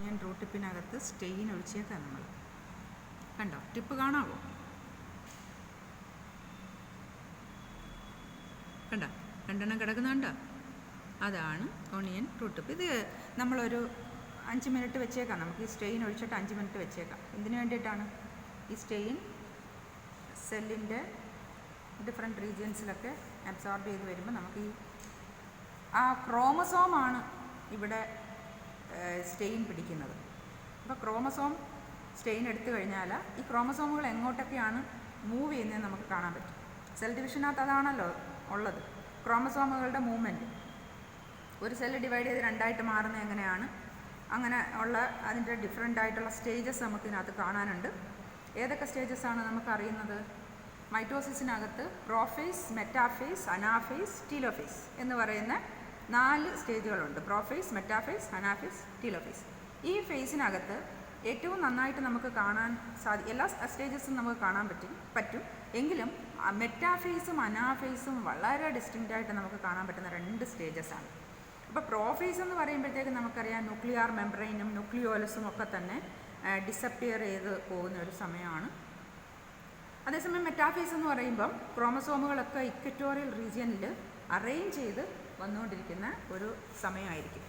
Onion root ടിപ്പിനകത്ത് stain ഒഴിച്ചേക്കാം നമ്മൾ. കണ്ടോ, tip കാണാവോ? കണ്ടോ, രണ്ടെണ്ണം കിടക്കുന്നുണ്ടോ? അതാണ് ഓണിയൻ റൂട്ട് ടിപ്പ്. ഇത് നമ്മളൊരു 5 മിനിറ്റ് വെച്ചേക്കാം. നമുക്ക് ഈ സ്റ്റെയിൻ ഒഴിച്ചിട്ട് 5 മിനിറ്റ് വെച്ചേക്കാം. എന്തിനു വേണ്ടിയിട്ടാണ്? ഈ സ്റ്റെയിൻ സെല്ലിൻ്റെ ഡിഫറെൻറ്റ് റീജിയൻസിലൊക്കെ അബ്സോർബ് ചെയ്ത് വരുമ്പോൾ നമുക്ക് ഈ ക്രോമസോമാണ് ഇവിടെ സ്റ്റെയിൻ പിടിക്കുന്നത്. അപ്പോൾ ക്രോമസോം സ്റ്റെയിൻ എടുത്തു കഴിഞ്ഞാൽ ഈ ക്രോമസോമുകൾ എങ്ങോട്ടൊക്കെയാണ് മൂവ് ചെയ്യുന്നതെന്ന് നമുക്ക് കാണാൻ പറ്റും. സെൽ ഡിവിഷനകത്ത് അതാണല്ലോ ഉള്ളത്, ക്രോമസോമുകളുടെ മൂവ്മെൻറ്റ്. ഒരു സെല്ല് ഡിവൈഡ് ചെയ്ത് 2ആയിട്ട് മാറുന്നത് എങ്ങനെയാണ്, അങ്ങനെ ഉള്ള അതിൻ്റെ ഡിഫറെൻ്റ് ആയിട്ടുള്ള സ്റ്റേജസ് നമുക്കിതിനകത്ത് കാണാനുണ്ട്. ഏതൊക്കെ സ്റ്റേജസ് ആണ് നമുക്കറിയുന്നത്? മൈറ്റോസിസിനകത്ത് പ്രോഫേസ്, മെറ്റാഫേസ്, അനാഫേസ്, ടീലോഫേസ് എന്ന് പറയുന്ന 4 സ്റ്റേജുകളുണ്ട്. Prophase, metaphase, anaphase, telophase. ഈ ഫേസിനകത്ത് ഏറ്റവും നന്നായിട്ട് നമുക്ക് കാണാൻ എല്ലാ സ്റ്റേജസും നമുക്ക് കാണാൻ പറ്റും. എങ്കിലും മെറ്റാഫേസും അനാഫേസും വളരെ ഡിസ്റ്റിങ്ക്റ്റായിട്ട് നമുക്ക് കാണാൻ പറ്റുന്ന 2 സ്റ്റേജസാണ്. അപ്പോൾ പ്രോഫേസ് എന്ന് പറയുമ്പോഴത്തേക്ക് നമുക്കറിയാം ന്യൂക്ലിയർ മെംബ്രെയിനും ന്യൂക്ലിയോലസും ഒക്കെ തന്നെ ഡിസപ്പിയർ ചെയ്ത് പോകുന്ന ഒരു സമയമാണ്. അതേസമയം മെറ്റാഫേസ് എന്ന് പറയുമ്പം ക്രോമസോമുകളൊക്കെ ഇക്വറ്റോറിയൽ റീജിയനിൽ അറേഞ്ച് ചെയ്ത് വന്നുകൊണ്ടിരിക്കുന്ന ഒരു സമയമായിരിക്കും.